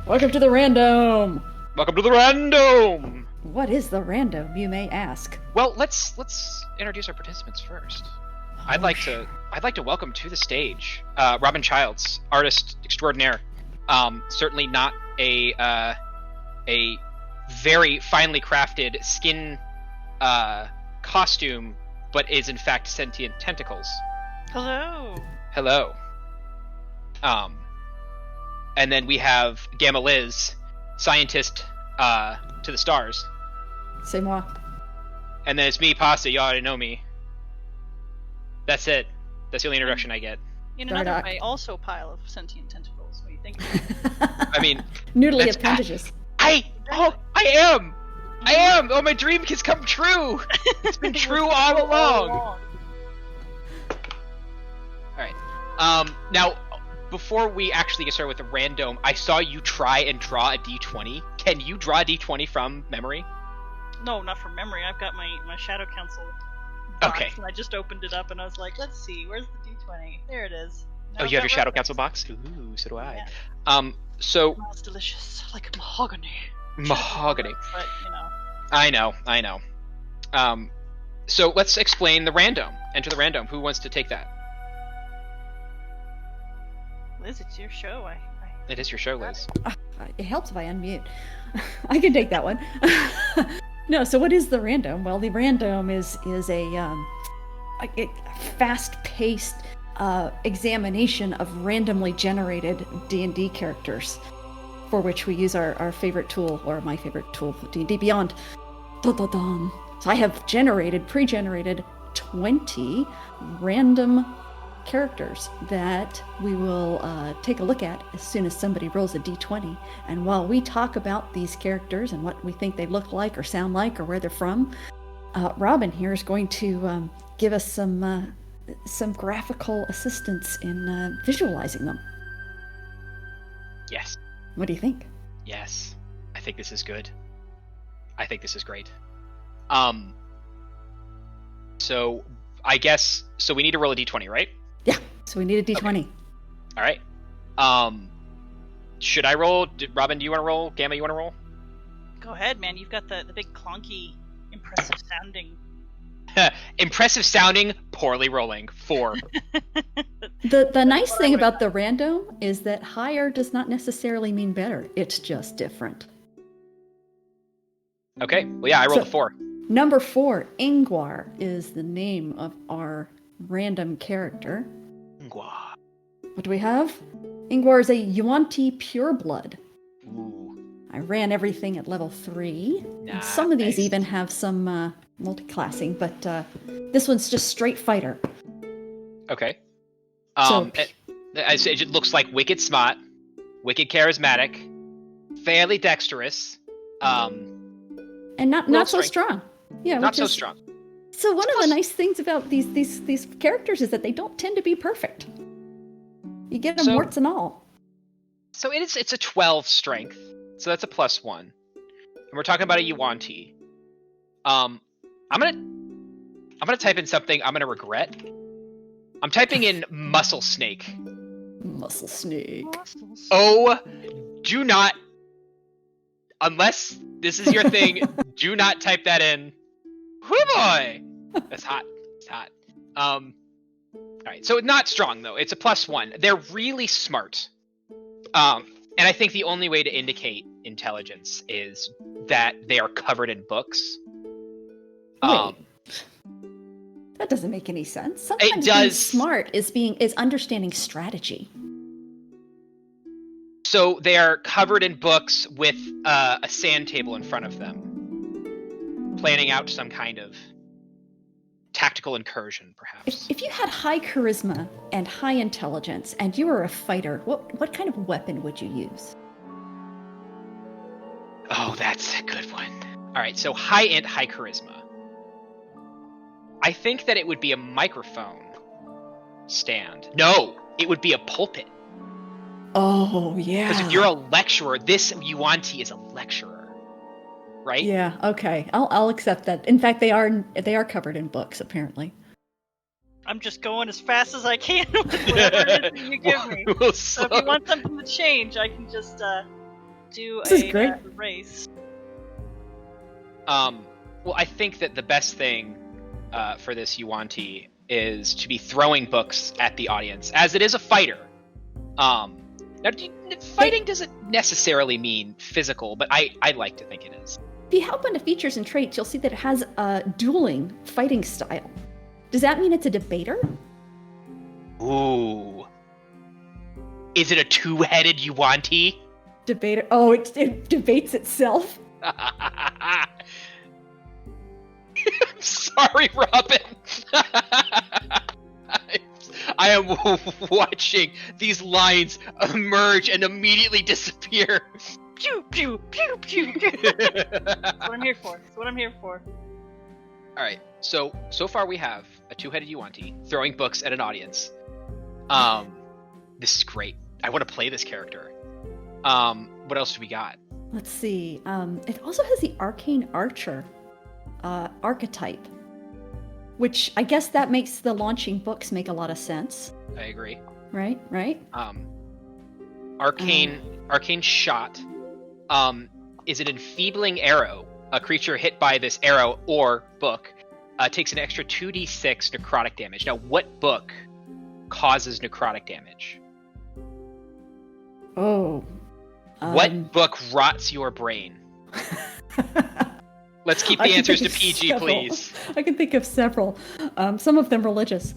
Welcome to the random! Welcome to the random! What is the random, you may ask? Well, let's introduce our participants first. I'd like to welcome to the stage Robin Childs, artist extraordinaire. Certainly not a very finely crafted skin costume, but is in fact sentient tentacles. Hello. Hello. And then we have GammaLiz, scientist to the stars. C'est moi. And then it's me, Pasta. You already know me. That's it. That's the only introduction I get. In another way, also a pile of sentient tentacles. What do you think? I mean, noodly appendages. I am. Oh, my dream has come true. It's been true all along. All right. Now, before we actually get started with the random, I saw you try and draw a D20. Can you draw a D20 from memory? No, not from memory. I've got my Shadow Council box, okay. And I just opened it up and I was like, let's see, where's the D20? There it is. Now you have your Shadow Council box? Ooh, so do I. Yeah. So... It smells delicious, like mahogany. Mahogany. But, you know. I know. So let's explain the random. Enter the random. Who wants to take that? Liz, it's your show. It is your show, Liz. It helps if I unmute. I can take that one. No, so what is the random? Well, the random is a fast-paced examination of randomly generated D&D characters, for which we use our favorite tool, or my favorite tool, D&D Beyond. Dun-dun-dun. So I have pre-generated 20 random characters that we will take a look at as soon as somebody rolls a d20. And while we talk about these characters and what we think they look like or sound like or where they're from, Robin here is going to give us some graphical assistance in visualizing them. Yes. What do you think? Yes. I think this is good. I think this is great. So I guess we need to roll a d20, right? Yeah, so we need a d20. Okay. All right. Should I roll? Robin, do you want to roll? Gamma, you want to roll? Go ahead, man. You've got the big clunky, impressive sounding. Impressive sounding, poorly rolling. 4. The nice thing about the random is that higher does not necessarily mean better. It's just different. Okay. Well, yeah, I rolled a 4. Number 4, Ingvar, is the name of our random character. Ingvar. What do we have? Ingvar is a Yuan-Ti pureblood. Ooh. I ran everything at level 3. And some of these even have some multi-classing, but this one's just straight fighter. Okay. It looks like wicked smart, wicked charismatic, fairly dexterous, and not so strong. Yeah, not so strong. So one of the nice things about these characters is that they don't tend to be perfect. You get them warts and all. So it's a 12 strength. So that's a +1. And we're talking about a Yuan-Ti. I'm gonna type in something I'm gonna regret. I'm typing in muscle snake. Muscle snake. Oh, do not, unless this is your thing, do not type that in. Whoo boy! That's hot. It's hot. Alright, so not strong though. It's a +1. They're really smart. And I think the only way to indicate intelligence is that they are covered in books. Wait. That doesn't make any sense. Sometimes it does. Being smart is understanding strategy. So they are covered in books with a sand table in front of them, planning out some kind of tactical incursion, perhaps. If you had high charisma and high intelligence, and you were a fighter, what kind of weapon would you use? Oh, that's a good one. All right, so high int, high charisma. I think that it would be a microphone stand. No, it would be a pulpit. Oh, yeah. Because if you're a lecturer, this Yuan-Ti is a lecturer, right? Yeah. Okay. I'll accept that. In fact, they are covered in books, apparently. I'm just going as fast as I can with whatever it is that you give me. So if you want something to change, I can just do This is a great. race. Well, I think that the best thing for this Yuan-Ti is to be throwing books at the audience, as it is a fighter. Now, fighting doesn't necessarily mean physical, but I like to think it is. If you hop into features and traits, you'll see that it has a dueling fighting style. Does that mean it's a debater? Ooh. Is it a two-headed Yuan-Ti? Debater. Oh, it debates itself. I'm sorry, Robin. I am watching these lines emerge and immediately disappear. Pew pew pew pew. That's what I'm here for. That's what I'm here for. All right. So far we have a two-headed Yuan-Ti throwing books at an audience. This is great. I want to play this character. What else do we got? Let's see. It also has the arcane archer archetype, which I guess that makes the launching books make a lot of sense. I agree. Right. Arcane shot is an enfeebling arrow. A creature hit by this arrow or book takes an extra 2d6 necrotic damage. Now, what book causes necrotic damage? Oh. What book rots your brain? Let's keep the answers to PG, please. I can think of several. Some of them religious.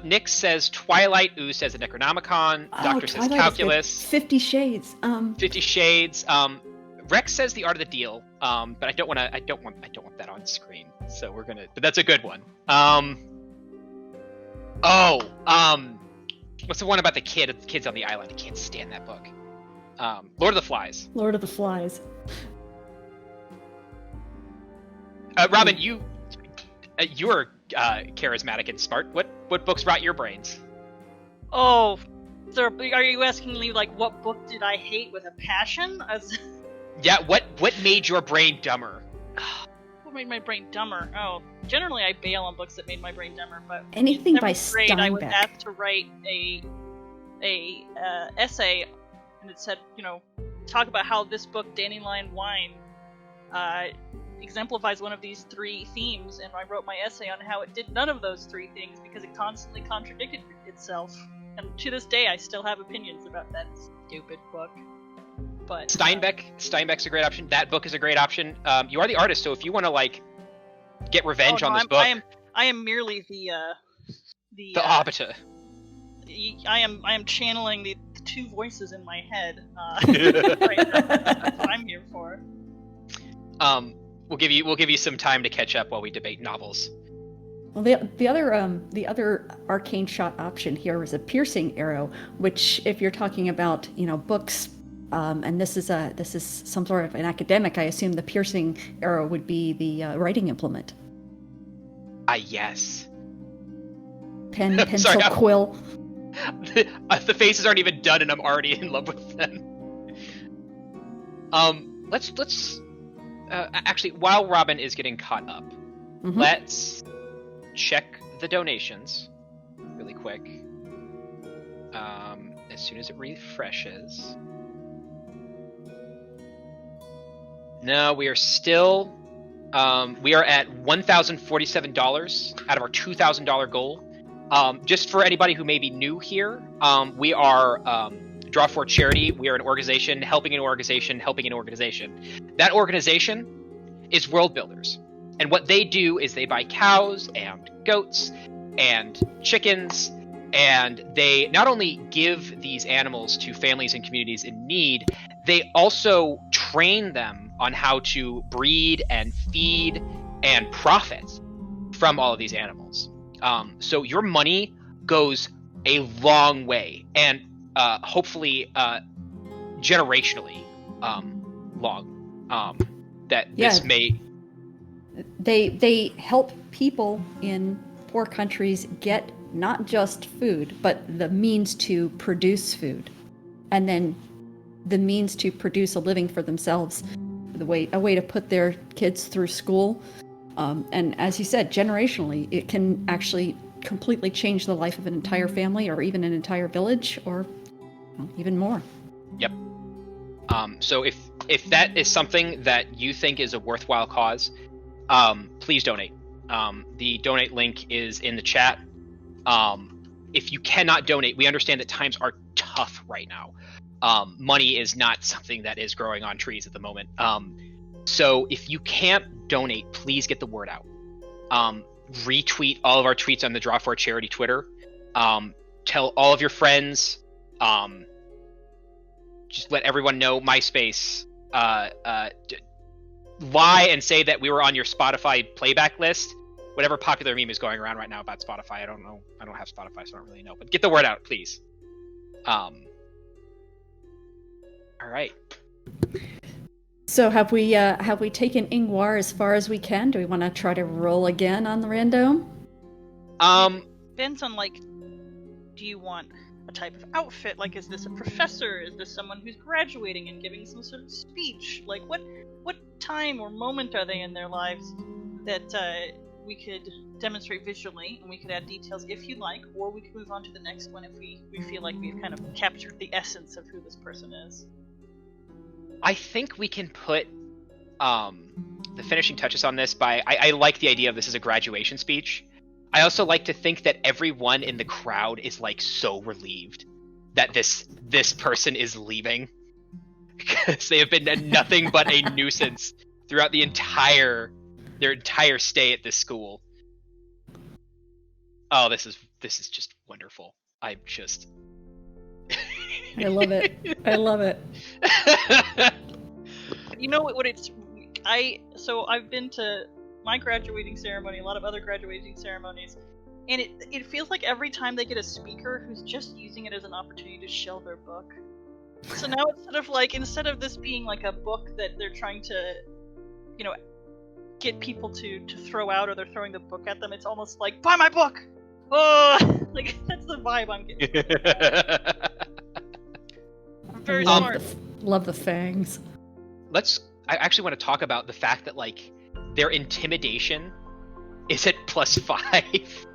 Nick says Twilight. Ooh says a Necronomicon. Doctor says Twilight Calculus. 50 Shades. 50 Shades. Rex says the Art of the Deal. But I don't want that on screen. So we're gonna. But that's a good one. What's the one about the kids on the island? I can't stand that book. Lord of the Flies. Lord of the Flies. Robin, you're charismatic and smart. What books rot your brains? Oh, so are you asking me like what book did I hate with a passion? Yeah, what made your brain dumber? What made my brain dumber? Oh, generally I bail on books that made my brain dumber, but Anything in by 7th grade, I was Steinbeck. asked to write a essay, and it said, talk about how this book, Dandelion Wine, exemplifies one of these three themes, and I wrote my essay on how it did none of those three things because it constantly contradicted itself. And to this day, I still have opinions about that stupid book. But Steinbeck's a great option. That book is a great option. You are the artist, so if you want to get revenge on this book, I am merely the arbiter. I am channeling the two voices in my head. Right now. That's what I'm here for. We'll give you some time to catch up while we debate novels. Well, the other arcane shot option here is a piercing arrow, which, if you're talking about books, and this is some sort of an academic, I assume the piercing arrow would be the writing implement. Yes. Pen, pencil, Sorry, quill. The faces aren't even done, and I'm already in love with them. Let's actually, while Robin is getting caught up, let's check the donations really quick. As soon as it refreshes. No, we are still. We are at $1,047 out of our $2,000 goal. Just for anybody who may be new here, we are Draw for Charity. We are an organization helping an organization helping an organization. That organization is Worldbuilders. And what they do is they buy cows and goats and chickens, and they not only give these animals to families and communities in need, they also train them on how to breed and feed and profit from all of these animals. So your money goes a long way, and hopefully generationally long. This may... They help people in poor countries get not just food, but the means to produce food, and then the means to produce a living for themselves, a way to put their kids through school. And as you said, generationally, it can actually completely change the life of an entire family or even an entire village or even more. Yep. So if that is something that you think is a worthwhile cause, please donate. The donate link is in the chat. If you cannot donate, we understand that times are tough right now. Money is not something that is growing on trees at the moment. So if you can't donate, please get the word out. Retweet all of our tweets on the Draw for Charity Twitter. Tell all of your friends. Just let everyone know. MySpace. Lie and say that we were on your Spotify playback list. Whatever popular meme is going around right now about Spotify, I don't know. I don't have Spotify, so I don't really know. But get the word out, please. All right. So have we taken Ingvar as far as we can? Do we want to try to roll again on the random? Depends on, like, do you want a type of outfit? Like, is this a professor? Is this someone who's graduating and giving some sort of speech? Like, what time or moment are they in their lives that we could demonstrate visually, and we could add details if you like, or we could move on to the next one if we feel like we've kind of captured the essence of who this person is. I think we can put the finishing touches on this by... I like the idea of this as a graduation speech. I also like to think that everyone in the crowd is, like, so relieved that this person is leaving. Because they have been nothing but a nuisance throughout their entire stay at this school. Oh, this is just wonderful. I love it. I love it. You know what it's... I've been to my graduating ceremony, a lot of other graduating ceremonies, and it feels like every time they get a speaker who's just using it as an opportunity to shill their book. So now instead of this being like a book that they're trying to, get people to throw out, or they're throwing the book at them, it's almost like, buy my book! Oh, like, that's the vibe I'm getting. Very smart. Love the fangs. I actually want to talk about the fact that, like, their intimidation is at +5.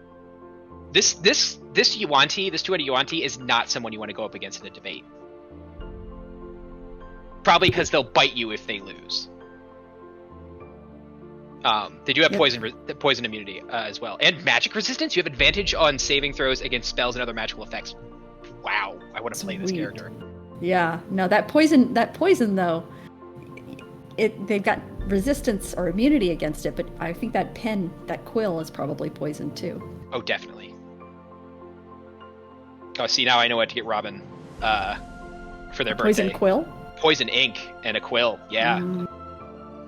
This 2-headed Yuan-Ti is not someone you want to go up against in a debate. Probably because they'll bite you if they lose. They do have poison immunity as well, and magic resistance. You have advantage on saving throws against spells and other magical effects. Wow, I want to play this character. Yeah, no, that poison though, they've got resistance or immunity against it, but I think that quill is probably poisoned too. Oh, definitely. Oh, see, now I know what to get Robin for their birthday. Poison quill? Poison ink and a quill, yeah.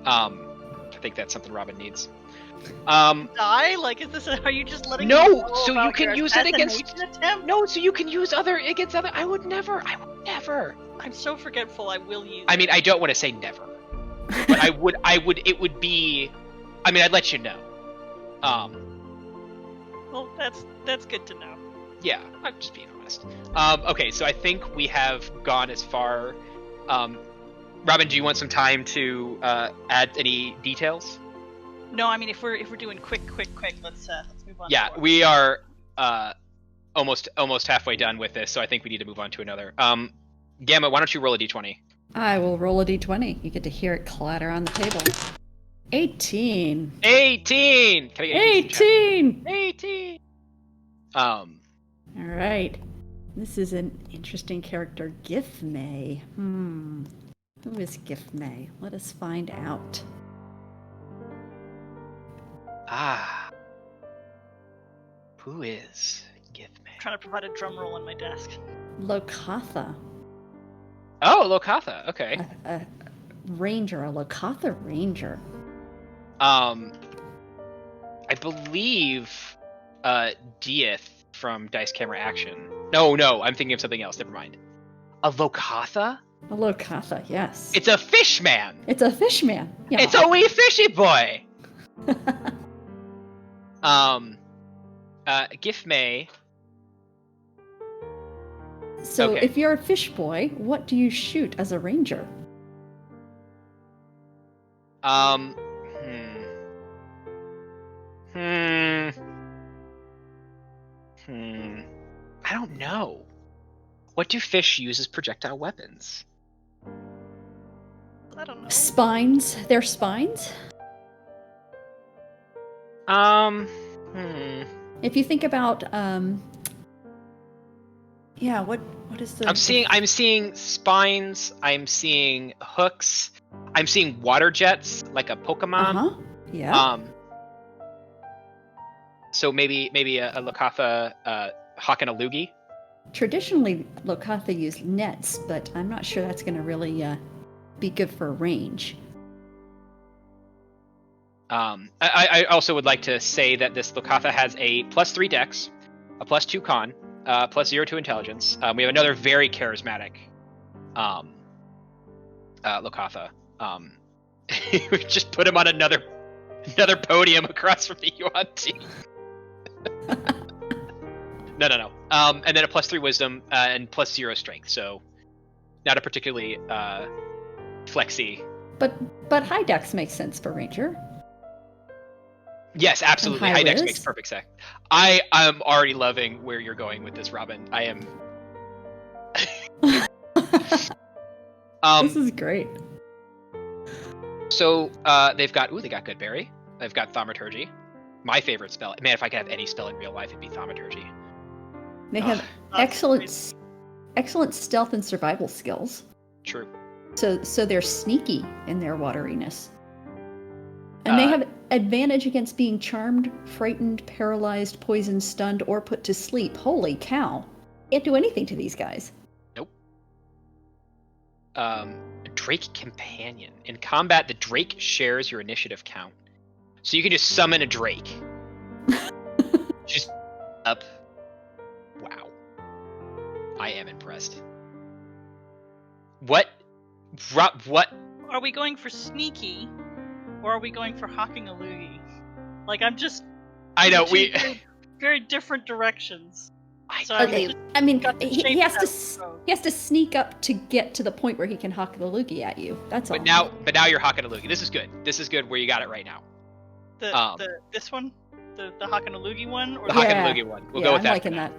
I think that's something Robin needs. Die? Like, are you just letting No, so you can use it against... attempt? No, so you can use against other... I would never. I'm so forgetful, I will use I mean, I don't want to say never. But it would be... I mean, I'd let you know. Well, that's good to know. Yeah, I'm just being honest. Okay, so I think we have gone as far... Robin, do you want some time to add any details? No, I mean, if we're doing quick, let's move on. Yeah, we are almost halfway done with this, so I think we need to move on to another. Gamma, why don't you roll a d20? I will roll a d20. You get to hear it clatter on the table. 18. 18! Can I get 18! 18! All right. This is an interesting character, Gifmay. Who is Gifmay? Let us find out. Who is Gifmay? I'm trying to provide a drum roll on my desk. Lokatha. Oh, Lokatha. Okay. A ranger, a Lokatha ranger. I believe Dieth from Dice Camera Action. No, I'm thinking of something else. Never mind. A Lokatha? A Lokatha, yes. It's a fish man. It's a fish man. Yeah. It's a wee fishy boy. Gifmay. So okay. If you're a fish boy, what do you shoot as a ranger? I don't know. What do fish use as projectile weapons? I don't know. Spines. They're spines. If you think about, yeah, what is the? I'm seeing spines. I'm seeing hooks. I'm seeing water jets like a Pokemon. Yeah. So maybe a Lakatha hawking a loogie. Traditionally, Lakatha use nets, but I'm not sure that's going to really be good for range. I also would like to say that this Lakatha has a +3 dex, a +2 con, +0 to intelligence. We have another very charismatic Lakatha. We just put him on another podium across from the Yuan team. No. And then a +3 wisdom and +0 strength. So not a particularly flexy. But high dex makes sense for ranger. Yes, absolutely. High dex Liz? makes perfect sense. I am already loving where you're going with this, Robin. I am. This is great. So they got good berry. They've got thaumaturgy. My favorite spell. Man, if I could have any spell in real life, it'd be thaumaturgy. They have excellent stealth and survival skills. True. So they're sneaky in their wateriness. And they have advantage against being charmed, frightened, paralyzed, poisoned, stunned, or put to sleep. Holy cow. Can't do anything to these guys. Nope. Drake Companion. In combat, the Drake shares your initiative count. So you can just summon a Drake. Just up. Wow. I am impressed. What? Are we going for sneaky, or are we going for hawking a loogie? Like, I'm just... I know, very different directions. So he has to sneak up to get to the point where he can hawk the loogie at you. That's all. But now you're hawking a loogie. This is good. This is good where you got it right now. This one? The hawking a loogie one? Or the hawking a loogie one. We'll go with that. I'm liking that.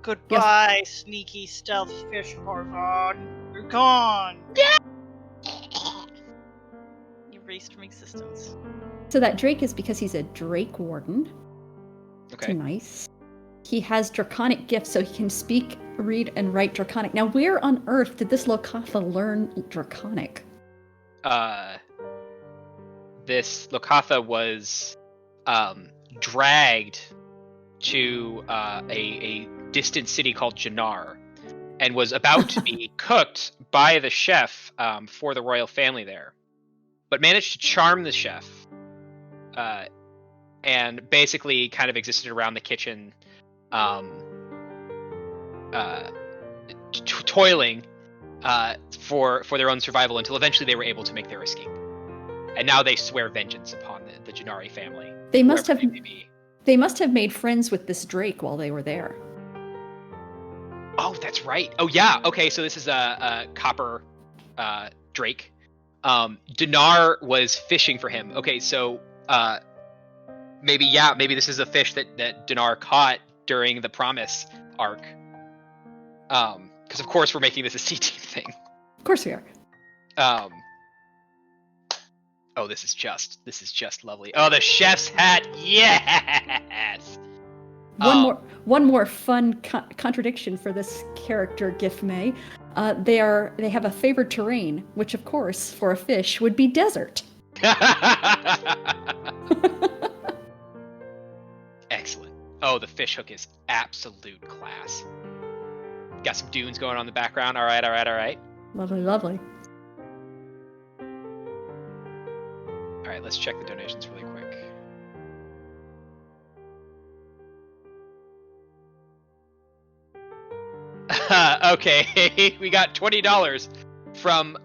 Goodbye, sneaky stealth fish person. You're gone. Yeah. Erased from existence. So that Drake is because he's a Drake Warden. Okay. Nice. He has Draconic gifts, so he can speak, read, and write Draconic. Now, where on earth did this Lakatha learn Draconic? This Lakatha was dragged to a distant city called Jannar, and was about to be cooked by the chef for the royal family there, but managed to charm the chef, and basically kind of existed around the kitchen, toiling for their own survival until eventually they were able to make their escape. And now they swear vengeance upon the Jannari family. They must have made friends with this Drake while they were there. Oh, that's right. Oh, yeah. Okay, so this is a copper Drake. Dinar was fishing for him. Okay, so maybe this is a fish that Dinar caught during the Promise arc. Because of course we're making this a C team thing. Of course we are. Oh, this is just lovely. Oh, the chef's hat. Yes. One more fun contradiction for this character, Gif May. They have a favored terrain, which of course for a fish would be desert. Excellent. Oh, the fish hook is absolute class. Got some dunes going on in the background. All right. Lovely. All right, let's check the donations really quick. Okay, we got $20 from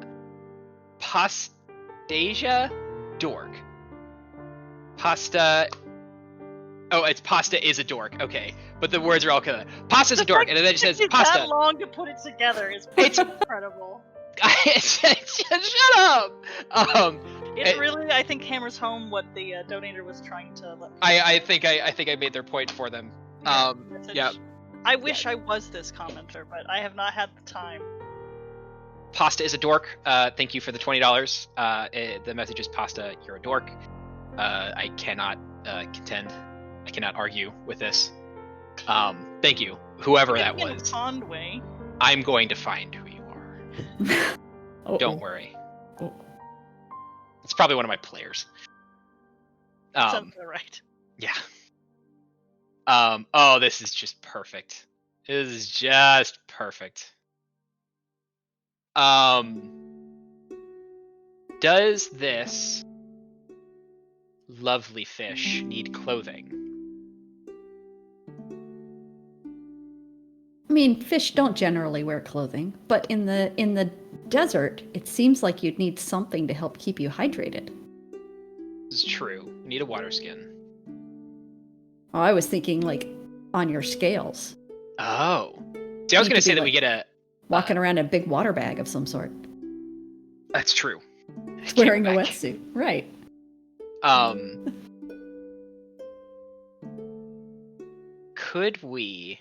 Pastasia Dork. Pasta. Oh, it's pasta is a dork. Okay, but the words are all kind of pasta's a dork, and then it says pasta. That long to put it together is incredible. Shut up. It really, I think, hammers home what the donator was trying to let. I think I made their point for them. Yeah. I wish I was this commenter, but I have not had the time. Pasta is a dork. Thank you for the $20. The message is Pasta, you're a dork. I cannot contend. I cannot argue with this. Thank you, whoever that In a was. fond way. I'm going to find who you are. Don't worry. Oh. It's probably one of my players. Sounds about right. Yeah. Oh, this is just perfect. This is just perfect. Does this lovely fish need clothing? I mean, fish don't generally wear clothing, but in the desert, it seems like you'd need something to help keep you hydrated. This is true. You need a water skin. Oh, I was thinking like on your scales, Oh. See, I was You going to could say be that we like- get a... walking around in a big water bag of some sort, That's true. wearing a Back. wetsuit. Right. Could we...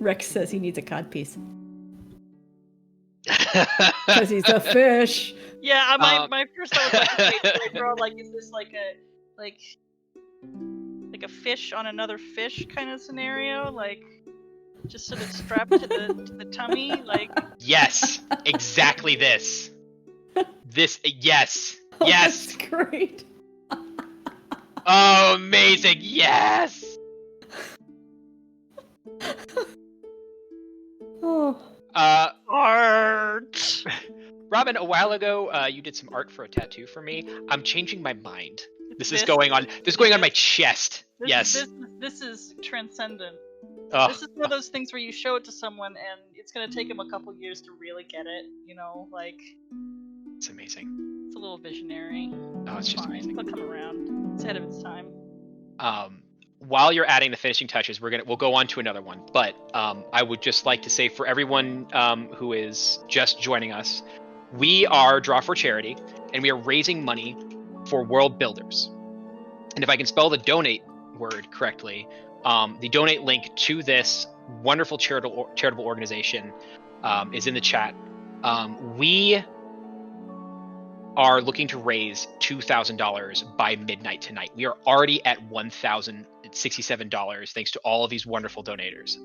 Rex says he needs a codpiece because he's a fish. Yeah, my first thought was like, wait, bro, like, is this like a fish on another fish kind of scenario? Like, just sort of strapped to the tummy? Like, Yes, exactly this. Yes. Oh, Yes. that's great. Oh, amazing. Yes. Oh, art! Robin, a while ago, you did some art for a tattoo for me. I'm changing my mind. This is This- going on. This is going on my chest. Yes. This is transcendent. Oh, This is one of those things where you show it to someone and it's gonna take them a couple years to really get it, you know, like, it's amazing. it's a little visionary. Oh, it's just Fine, amazing. it'll come around. It's ahead of its time. While you're adding the finishing touches, we'll go on to another one. But I would just like to say for everyone who is just joining us, we are Draw for Charity, and we are raising money for Worldbuilders. And if I can spell the donate word correctly, the donate link to this wonderful charitable organization is in the chat. We are looking to raise $2,000 by midnight tonight. We are already at $1,067 thanks to all of these wonderful donators.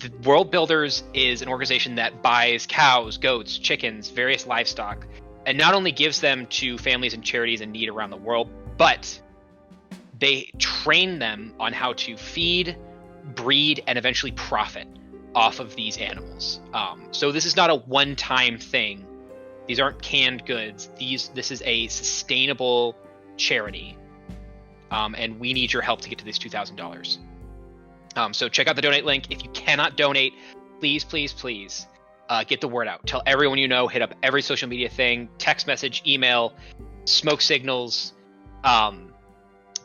The Worldbuilders is an organization that buys cows, goats, chickens, various livestock, and not only gives them to families and charities in need around the world, but they train them on how to feed, breed, and eventually profit off of these animals. So this is not a one-time thing. These aren't canned goods. This is a sustainable charity, and we need your help to get to this $2,000. So check out the donate link. If you cannot donate, please get the word out. Tell everyone you know. Hit up every social media thing, text message, email, smoke signals,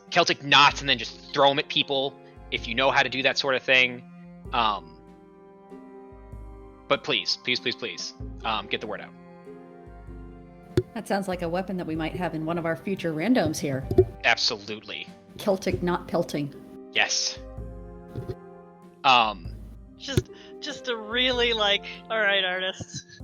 Celtic knots, and then just throw them at people if you know how to do that sort of thing. But please, get the word out. that sounds like a weapon that we might have in one of our future randoms here. Absolutely. Celtic knot pelting. Yes. Just a really like, all right, artists.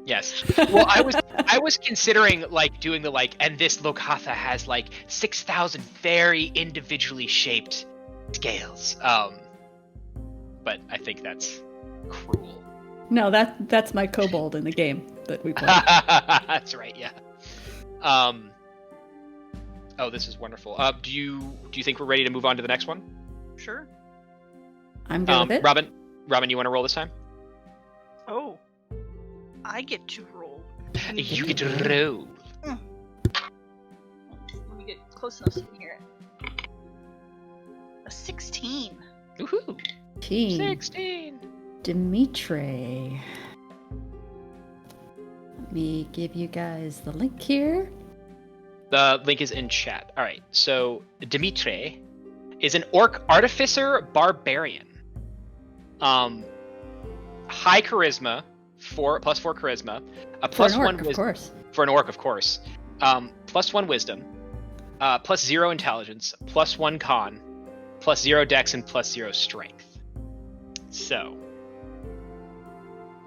Yes. Well, I was considering like doing the like, and this Lokatha has like 6,000 very individually shaped scales. But I think that's cruel. No, that's my kobold in the game that we play. That's right. Yeah. Oh, this is wonderful. Do you think we're ready to move on to the next one? Sure. I'm good with it. Robin, you want to roll this time? Oh, I get to roll. You get to roll. Let me get close enough so you can hear it. A 16. Woohoo! 16. Dimitri. Let me give you guys the link here. The link is in chat. All right. So Dimitri is an orc artificer barbarian. High charisma, +4 charisma, a For an +1 orc, wisdom of course. for an orc, of course. +1 wisdom, +0 intelligence, +1 con, +0 dex, and +0 strength. So,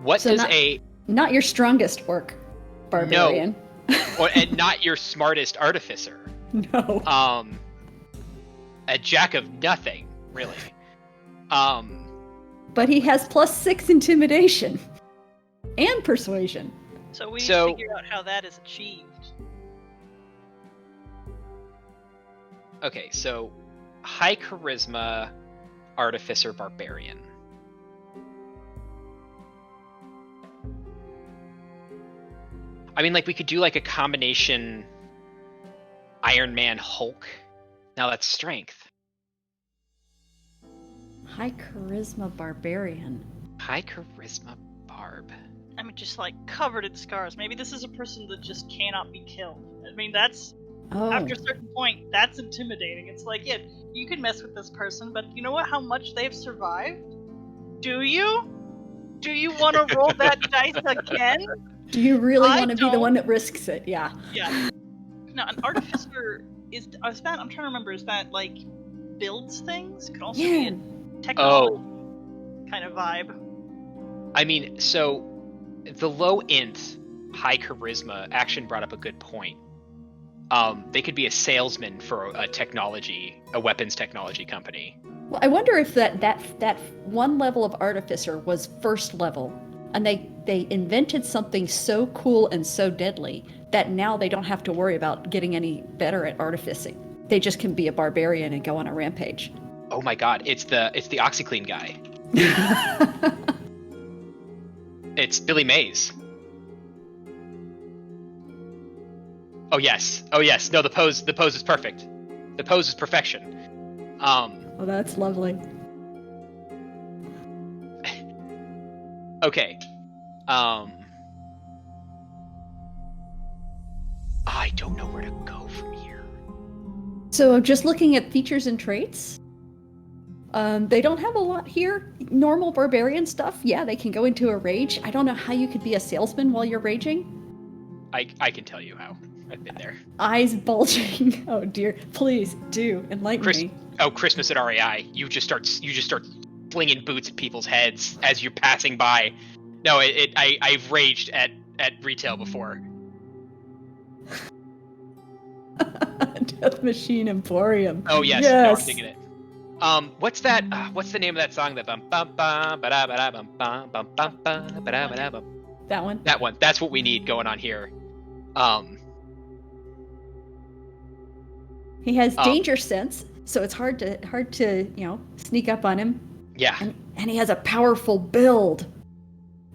what So does not- a Not your strongest work, barbarian. and not your smartest artificer? No. A jack of nothing, really. But he has +6 intimidation and persuasion. So we need So- to figure out how that is achieved. Okay, so high charisma, artificer, barbarian. I mean, like, we could do like a combination Iron Man Hulk. Now that's strength. High charisma barbarian. High charisma barb. I mean, just like covered in scars. Maybe this is a person that just cannot be killed. I mean, that's Oh. after a certain point, that's intimidating. It's like, yeah, you can mess with this person, but you know what? How much they've survived? Do you? Do you want to roll that dice again? Do you really I want to be the don't- one that risks it? Yeah. Yeah. Now, an artificer is that? I'm trying to remember. Is that like builds things? Could also be Yeah. a technology kind of vibe. I mean, so the low int, high charisma, Action brought up a good point. They could be a salesman for a weapons technology company. Well, I wonder if that one level of artificer was first level, and they invented something so cool and so deadly that now they don't have to worry about getting any better at artificing. They just can be a barbarian and go on a rampage. Oh my god, it's the OxyClean guy. It's Billy Mays. Oh yes. No, the pose is perfect. The pose is perfection. Oh, that's lovely. Okay. I don't know where to go from here. So just looking at features and traits, they don't have a lot here. Normal barbarian stuff, yeah, they can go into a rage. I don't know how you could be a salesman while you're raging. I can tell you how. I've been there. Eyes bulging. Oh dear, please do enlighten me. Christmas at REI. You just start flinging boots at people's heads as you're passing by. No, I've raged at retail before. Death Machine Emporium. Oh yes, Yes. no, I'm digging it. What's that? What's the name of that song? That bum bum bum ba da ba da bum bum bum bum bum ba da ba da bum. That one. That one. That's what we need going on here. He has danger sense, so it's hard to sneak up on him. Yeah. And he has a powerful build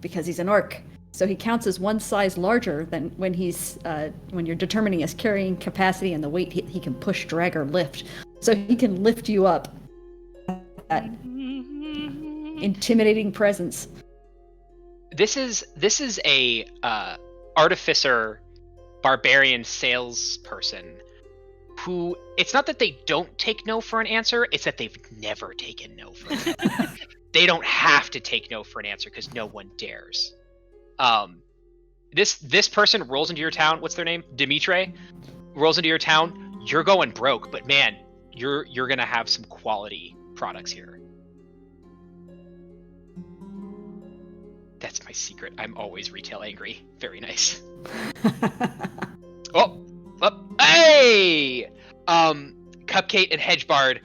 because he's an orc. So he counts as one size larger than when you're determining his carrying capacity and the weight he can push, drag, or lift. So he can lift you up. That intimidating presence. This is a artificer, barbarian salesperson who, it's not that they don't take no for an answer, it's that they've never taken no for an answer. They don't have to take no for an answer because no one dares. This person rolls into your town. What's their name? Dimitri rolls into your town. You're going broke, but man, you're gonna have some quality products here. That's my secret. I'm always retail angry. Very nice. Oh, hey! Cupcake and Hedgebard,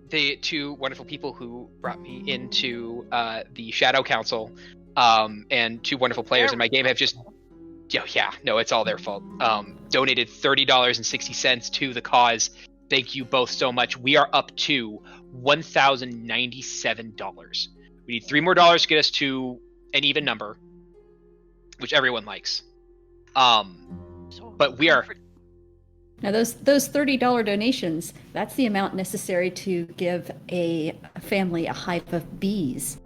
the two wonderful people who brought me into the Shadow Council, and two wonderful players in my game have just, no, it's all their fault. Donated $30.60 to the cause. Thank you both so much. We are up to $1,097. We need $3 more to get us to an even number, which everyone likes. But we are. Now those $30 donations, that's the amount necessary to give a family a hive of bees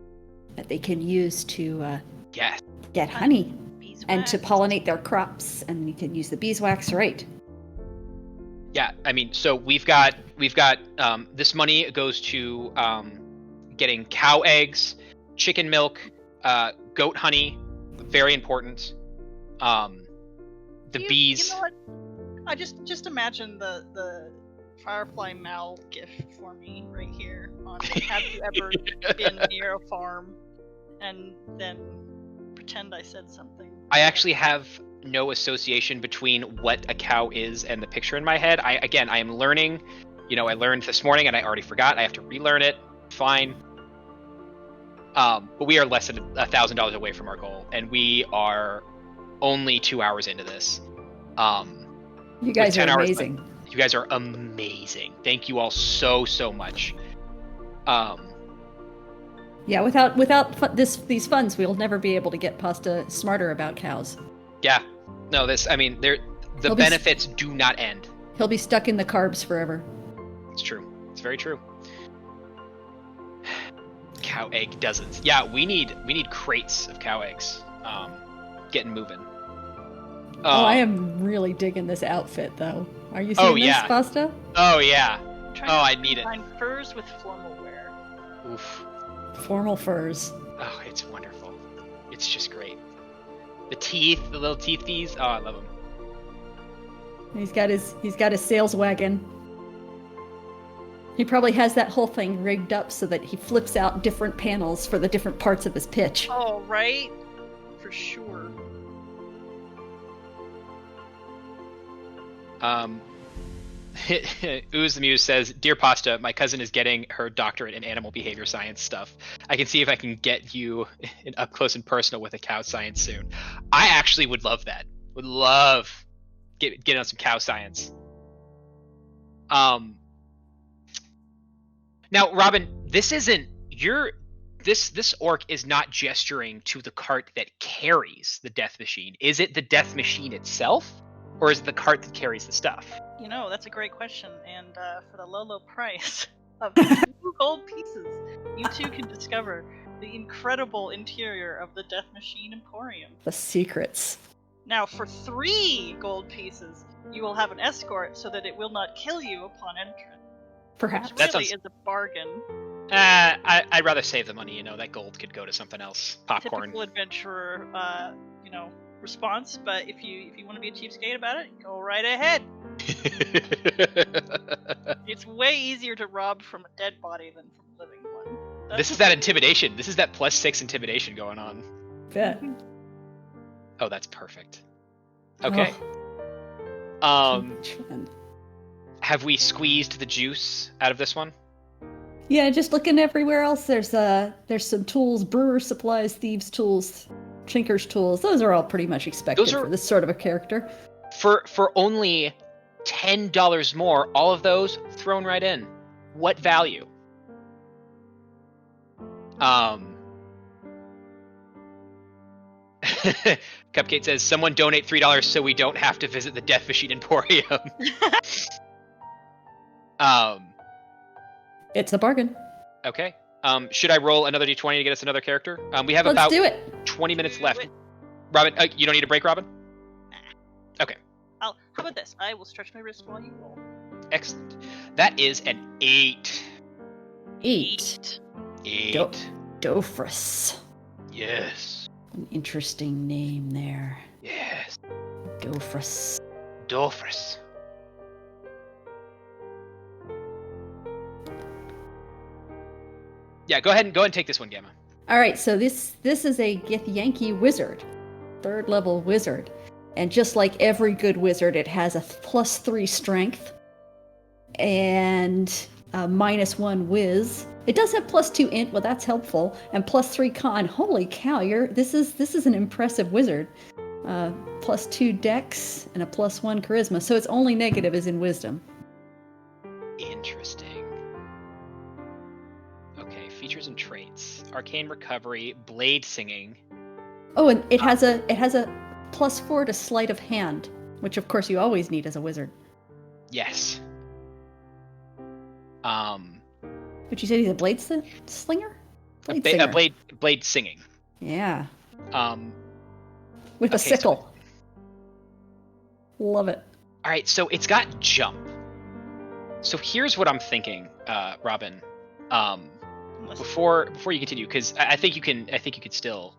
that they can use to get honey and to pollinate their crops, and you can use the beeswax, right? Yeah, I mean, so we've got this money goes to getting cow eggs, chicken milk, goat honey, very important. The bees. You know what? I just imagine the Firefly Mal gif for me right here on have you ever been near a farm and then pretend I said something. I actually have no association between what a cow is and the picture in my head. I am learning. I learned this morning and I already forgot. I have to relearn it. Fine. But we are less than $1,000 away from our goal, and we are only 2 hours into this. You guys are amazing. You guys are amazing. Thank you all so much. Yeah, without these funds, we'll never be able to get Pasta smarter about cows. Yeah. No, the benefits do not end. He'll be stuck in the carbs forever. It's true. It's very true. Cow egg dozens. Yeah, we need crates of cow eggs. Getting moving. I am really digging this outfit, though. Are you seeing this, Pasta? Oh yeah. I need it. Find furs with formal wear. Oof. Formal furs. Oh, it's wonderful. It's just great. The little teeth fees. Oh, I love them. He's got his sales wagon. He probably has that whole thing rigged up so that he flips out different panels for the different parts of his pitch. Oh, right? For sure. Ooze the Muse says, "Dear Pasta, my cousin is getting her doctorate in animal behavior science stuff. I can see if I can get you up close and personal with a cow science soon." I actually would love that. Would love get on some cow science. Now, Robin, this orc is not gesturing to the cart that carries the death machine. Is it the death machine itself, or is it the cart that carries the stuff? That's a great question, and for the low price of 2 gold pieces, you too can discover the incredible interior of the Death Machine Emporium. The secrets. Now, for 3 gold pieces, you will have an escort so that it will not kill you upon entrance. Perhaps. Which really is a bargain. I'd rather save the money. That gold could go to something else. Popcorn. Typical adventurer, response. But if you want to be a cheapskate about it, go right ahead. It's way easier to rob from a dead body than from a living one. This is that intimidation. This is that +6 intimidation going on. Bet. Oh, that's perfect. Okay. Have we squeezed the juice out of this one? Yeah, just looking everywhere else. There's some tools, brewer supplies, thieves' tools, tinker's tools. Those are all pretty much expected for this sort of a character. For only $10 more, all of those thrown right in. What value? Cupcake says, "Someone donate $3 so we don't have to visit the Death Machine Emporium." It's a bargain. Okay. Should I roll another D20 to get us another character? We have Let's about do it. 20 minutes left. Robin, you don't need a break, Robin? Nah. Okay. How about this? I will stretch my wrist while you roll. Excellent. That is an 8. 8. 8. Dofrus. Yes. An interesting name there. Yes. Dofrus. Dofrus. Yeah, go ahead and take this one, Gamma. All right, so this is a Githyanki wizard, 3rd level wizard, and just like every good wizard, it has a +3 strength and a -1 whiz. It does have +2 int, well that's helpful, and +3 con. Holy cow, this is an impressive wizard. +2 dex and a +1 charisma, so its only negative is in wisdom. Interesting. Okay, features and traits: arcane recovery, blade singing. Oh, and it has a +4 to sleight of hand, which of course you always need as a wizard. Yes. But you said he's a blade slinger? Blade singing. Yeah. With okay, a sickle. Love it. All right, so it's got jump. So here's what I'm thinking, Robin. Before you continue, because I think you can still.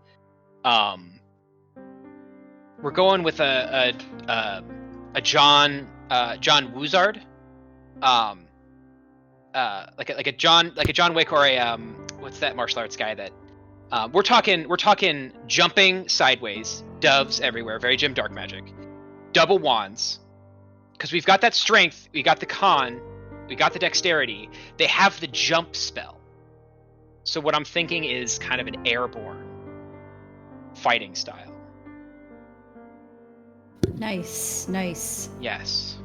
We're going with a John Woozard. like a John Wick or a what's that martial arts guy that we're talking jumping sideways, doves everywhere, very Jim Dark magic, double wands, because we've got that strength, we got the con, we got the dexterity. They have the jump spell. So what I'm thinking is kind of an airborne fighting style. Nice. Yes.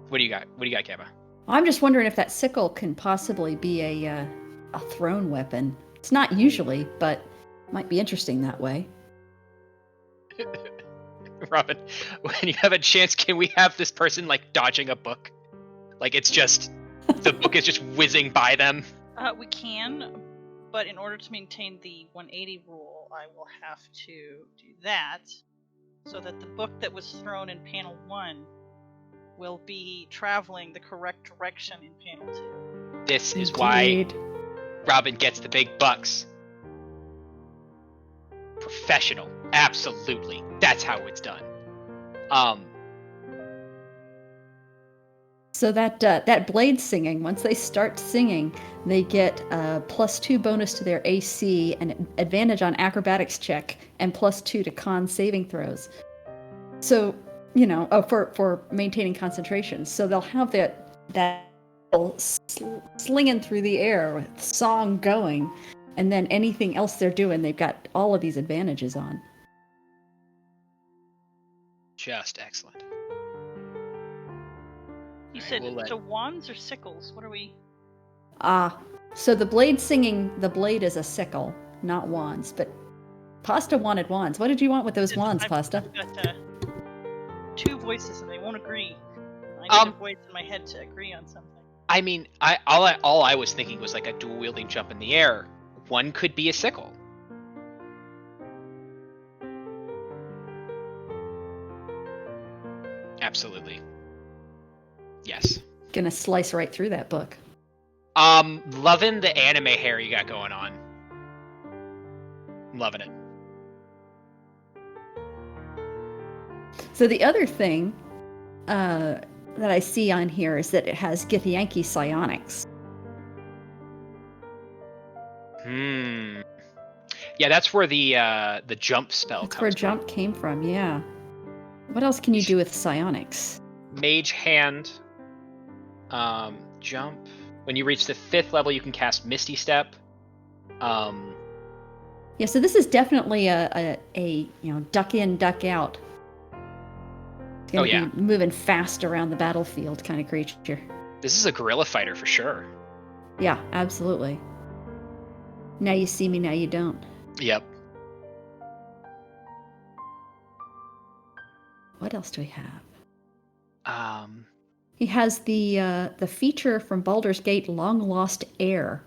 What do you got? Gamma? I'm just wondering if that sickle can possibly be a thrown weapon. It's not usually, but might be interesting that way. Robin, when you have a chance, can we have this person like dodging a book? Like it's just the book is just whizzing by them. We can, but in order to maintain the 180 rule, I will have to do that so that the book that was thrown in panel 1 will be traveling the correct direction in panel 2. This is why Robin gets the big bucks. Professional. Absolutely. That's how it's done. So that blade singing, once they start singing, they get a +2 bonus to their AC, an advantage on acrobatics check, and +2 to con saving throws. So, for maintaining concentration. So they'll have that slinging through the air with song going, and then anything else they're doing, they've got all of these advantages on. Just excellent. You said, so wands or sickles? What are we... So the blade singing, the blade is a sickle, not wands, but Pasta wanted wands. What did you want with those wands, Pasta? I've got 2 voices and they won't agree. I need a voice in my head to agree on something. I mean, all I was thinking was like a dual wielding jump in the air. One could be a sickle. Absolutely. Yes. Gonna slice right through that book. Loving the anime hair you got going on. Loving it. So the other thing that I see on here is that it has Githyanki psionics. Yeah, that's where the jump spell comes from. That's where jump came from, yeah. What else can you do with psionics? Mage hand. Jump. When you reach the 5th level, you can cast Misty Step. Yeah, so this is definitely a duck in, duck out. It's gonna be moving fast around the battlefield kind of creature. This is a guerrilla fighter for sure. Yeah, absolutely. Now you see me, now you don't. Yep. What else do we have? He has the feature from Baldur's Gate, Long Lost Heir.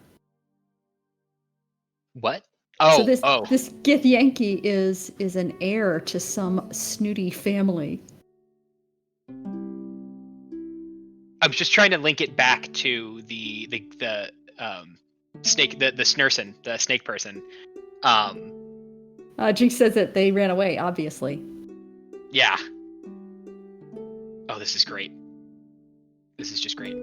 What? So this Githyanki is an heir to some snooty family. I'm just trying to link it back to the snake, the Snursen, the snake person. Jinx says that they ran away, obviously. Yeah. Oh, this is great. This is just great.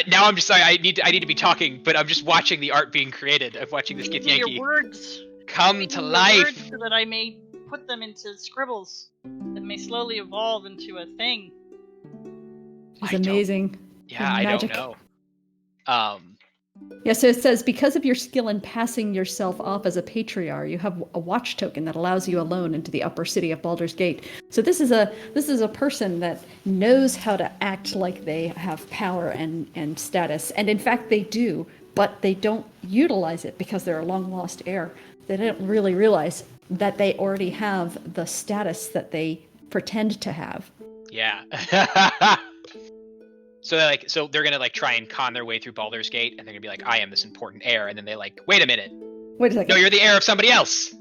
Now I'm just sorry. I need to be talking, but I'm just watching the art being created. I'm watching this Githyanki your words come to life, words so that I may put them into scribbles that may slowly evolve into a thing. It's amazing. Yeah, I don't know. Yeah, so it says, because of your skill in passing yourself off as a patriarch, you have a watch token that allows you alone into the upper city of Baldur's Gate. So this is a person that knows how to act like they have power and status. And in fact, they do, but they don't utilize it because they're a long-lost heir. They don't really realize that they already have the status that they pretend to have. Yeah. So they're gonna try and con their way through Baldur's Gate, and they're gonna be like, I am this important heir, and then they wait a minute. Wait a second. No, you're the heir of somebody else.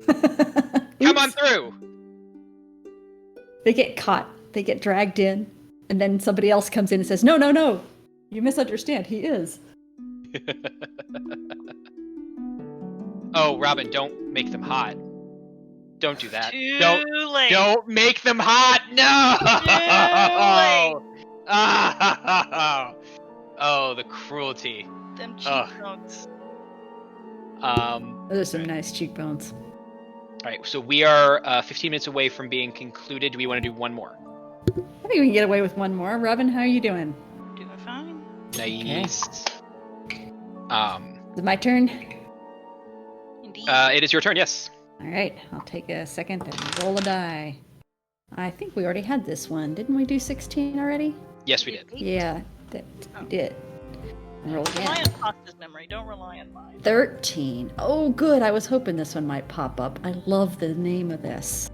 Come on through. They get caught. They get dragged in, and then somebody else comes in and says, No, you misunderstand. He is. Oh, Robin, don't make them hot. Don't do that. Too Don't late. don't make them hot. No. Too Oh, the cruelty. Them Ugh. cheekbones. Those are some nice cheekbones. All right, so we are 15 minutes away from being concluded. Do we want to do one more? I think we can get away with one more. Robin, how are you doing? Doing fine. Nice. Is it my turn? Indeed. It is your turn. Yes. All right, I'll take a second and roll a die. I think we already had this one. Didn't we do 16 already? Yes, we did. Yeah, we did. Roll Rely again. on Pasta's memory. Don't rely on mine. 13. Oh, good. I was hoping this one might pop up. I love the name of this.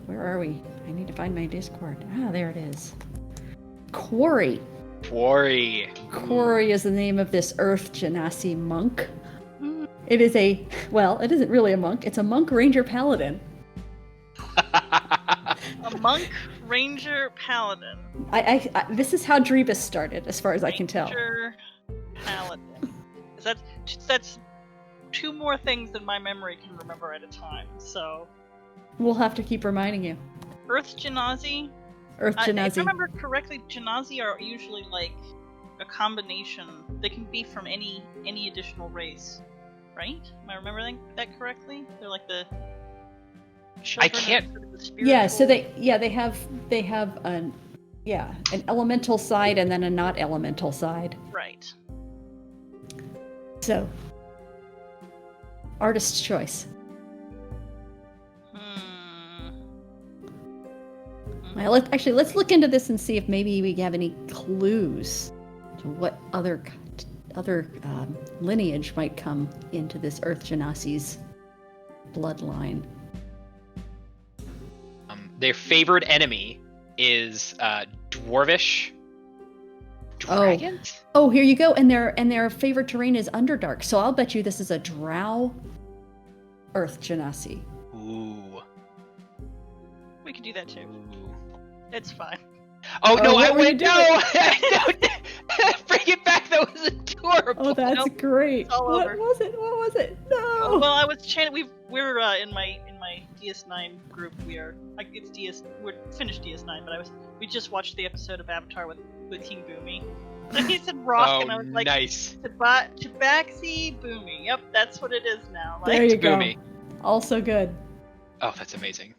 Where are we? I need to find my Discord. Ah, there it is. Quarry. Quarry. Quarry is the name of this Earth Genasi monk. Mm. It is it isn't really a monk. It's a monk ranger paladin. A monk, ranger, paladin. This is how Drebus started, as far as I can tell. Ranger, paladin. That's two more things than my memory can remember at a time. So, We'll have to keep reminding you. Earth Genasi. Earth If I Genasi. remember correctly, Genasi are usually like a combination. They can be from any additional race, right? Am I remembering that correctly? They're like the. I can't. Sort of the spiritual... Yeah, so they have an elemental side and then a not elemental side. Right. So, artist's choice. Well, let's look into this and see if maybe we have any clues to what other lineage might come into this Earth Genasi's bloodline. Their favored enemy is dwarvish dragons. Oh, here you go. And their favorite terrain is Underdark. So I'll bet you this is a drow Earth Genasi. Ooh. We could do that too. Ooh. It's fine. Oh no! what I were you went no. Bring it back. That was adorable. Oh, that's Nope. great. It's all What over. was it? What was it? No. Well, I was chanting. We're in my DS9 group. We're finished DS9, but we just watched the episode of Avatar with King Boomy. So he said rock, and I was like, nice. Tabaxi Boomy. Yep, that's what it is now. Like, There you go. Boomy. Also good. Oh, that's amazing.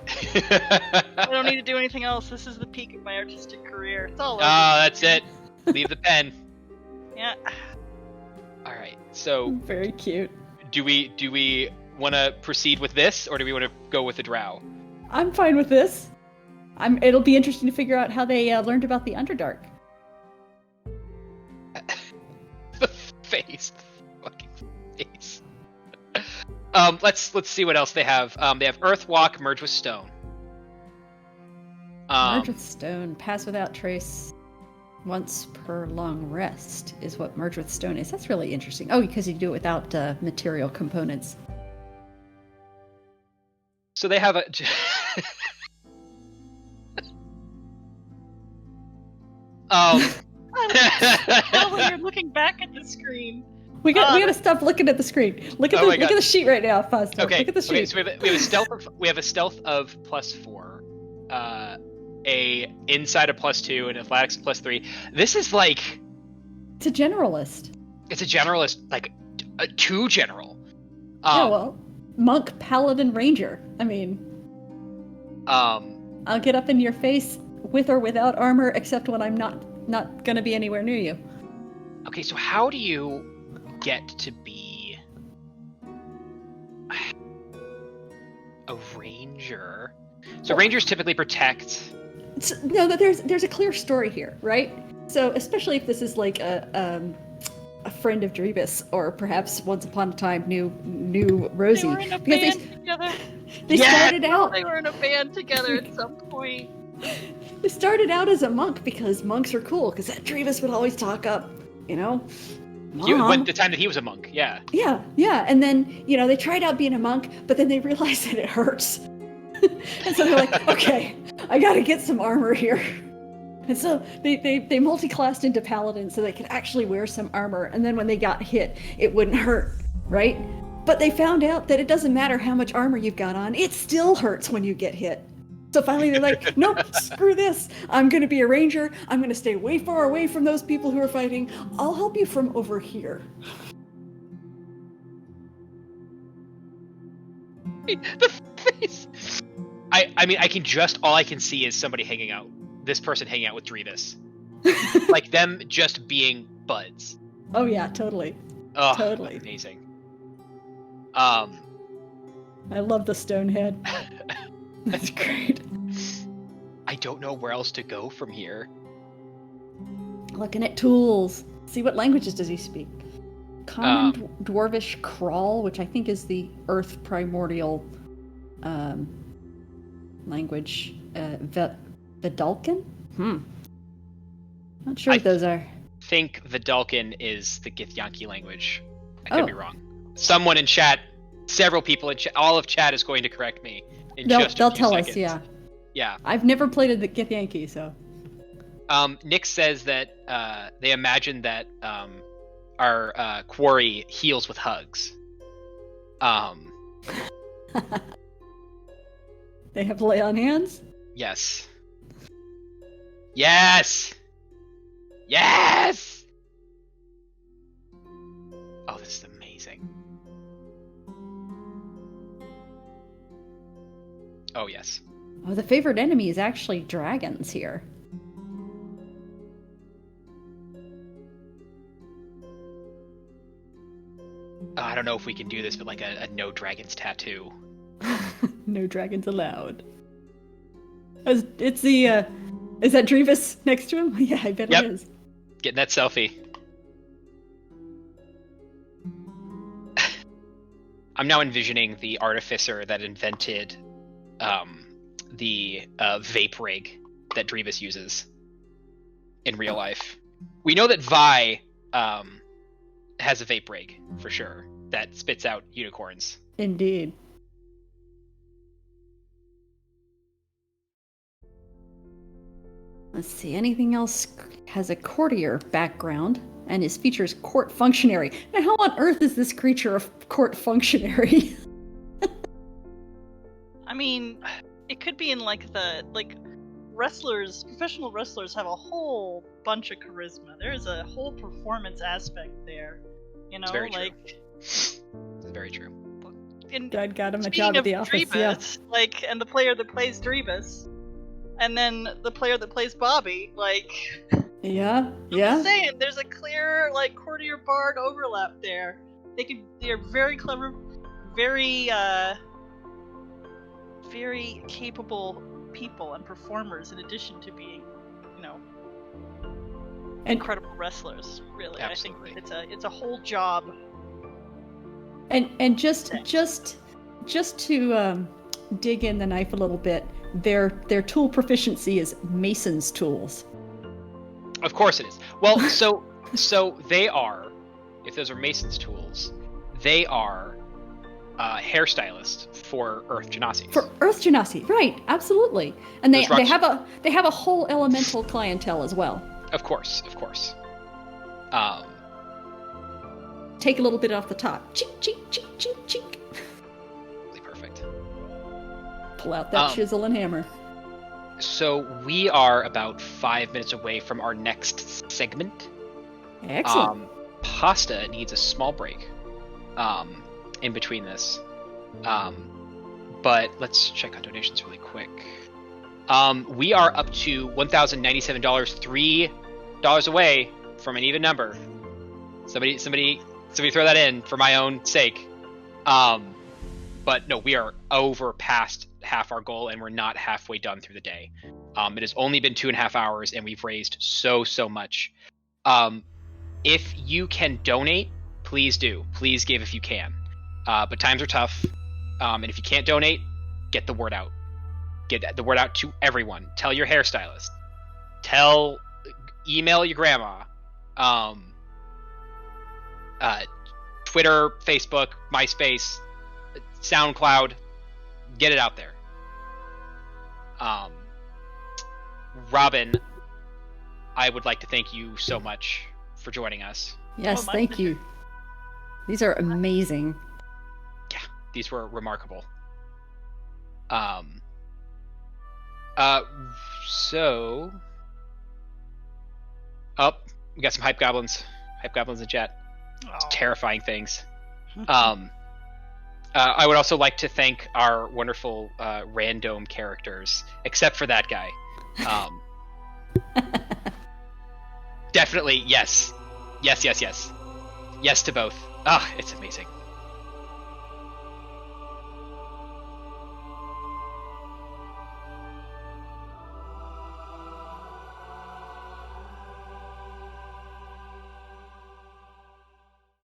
I don't need to do anything else. This is the peak of my artistic career. It's all over. That's it. Leave the pen. Yeah. All right. So, Very cute. do we want to proceed with this, or do we want to go with the drow? I'm fine with this. It'll be interesting to figure out how they learned about the Underdark. The face. The fucking face. Let's see what else they have. They have Earth Walk, Merge with Stone. Merge with Stone, pass without trace, once per long rest is what Merge with Stone is. That's really interesting. Oh, because you do it without material components. So they have a. Oh, you're looking back at the screen. We gotta stop looking at the screen. Look at Oh my God. the sheet right now, Fausto. Okay. Look at the sheet. Okay. So we have a stealth of +4, a inside of +2, and athletics of +3. This is like. It's a generalist. It's a generalist, like a 2 general. Yeah, well, monk, paladin, ranger. I mean, I'll get up in your face with or without armor, except when I'm not gonna be anywhere near you. Okay, so how do you get to be a ranger? So rangers typically protect. No, there's a clear story here, right? So especially if this is like a friend of Drebus, or perhaps once upon a time knew Rosie. They were in a Because band together. they started out. They were in a band together at some point. They started out as a monk because monks are cool. Because that Drebus would always talk up, Mom. When the time that he was a monk, yeah. Yeah, and then they tried out being a monk, but then they realized that it hurts, and so they're like, okay, I gotta get some armor here. And so they multi-classed into paladin so they could actually wear some armor, and then when they got hit, it wouldn't hurt, right? But they found out that it doesn't matter how much armor you've got on, it still hurts when you get hit. So finally they're like, nope, screw this. I'm going to be a ranger. I'm going to stay way far away from those people who are fighting. I'll help you from over here. The face. I mean, all I can see is somebody hanging out. This person hanging out with Drevis. Like them just being buds. Oh yeah, totally. Oh, totally. Amazing. I love the stone head. That's great. I don't know where else to go from here. Looking at tools. See, what languages does he speak? Common Dwarvish Crawl, which I think is the Earth primordial language. Vidalcan? Not sure what those are. I think Vidalcan is the Githyanki language. I could be wrong. Someone in chat, several people in chat, all of chat is going to correct me in just a few They'll tell seconds. us, yeah. Yeah. I've never played the Githyanki, so. Nick says that they imagine that our quarry heals with hugs. They have lay on hands? Yes. Yes! Yes! Oh, this is amazing. Oh, yes. Oh, the favorite enemy is actually dragons here. I don't know if we can do this, but like a no dragons tattoo. No dragons allowed. It's the, is that Drevis next to him? Yeah, I bet it is. Getting that selfie. I'm now envisioning the artificer that invented the vape rig that Drevis uses in real life. We know that Vi has a vape rig, for sure, that spits out unicorns. Indeed. Let's see, anything else has a courtier background, and his feature is court functionary. Now, how on earth is this creature a court functionary? I mean, it could be in wrestlers, professional wrestlers have a whole bunch of charisma. There's a whole performance aspect there. You know, it's very true. It's very true. God got him a job at the office. Drevis, and the player that plays Drevis, and then the player that plays Bobby, Yeah. I'm just saying, there's a clear courtier bard overlap there. They're very clever, very very capable people and performers, in addition to being, incredible wrestlers. Really, absolutely. I think it's a whole job. And just to dig in the knife a little bit, their tool proficiency is mason's tools. Of course it is. Well, so they are, if those are mason's tools, they are hairstylists for Earth Genasi. For Earth Genasi, right? Absolutely. And they have a whole elemental clientele as well. Of course. Take a little bit off the top. Cheek, cheek, cheek, cheek, cheek. Really perfect. Pull out that chisel and hammer. So we are about 5 minutes away from our next segment. Excellent. Pasta needs a small break in between this. But let's check on donations really quick. We are up to $1,097, $3 away from an even number. Somebody throw that in for my own sake. But no, we are over past half our goal, and we're not halfway done through the day. It has only been 2.5 hours, and we've raised so much. If you can donate, please do. Please give if you can. But times are tough, and if you can't donate, get the word out. Get the word out to everyone. Tell your hairstylist. Email your grandma. Twitter, Facebook, MySpace, SoundCloud. Get it out there. Robin, I would like to thank you so much for joining us. Yes, thank you. These are amazing. These were remarkable. So, we got some hype goblins in chat. Terrifying things. I would also like to thank our wonderful random characters, except for that guy. Definitely, yes to both. It's amazing.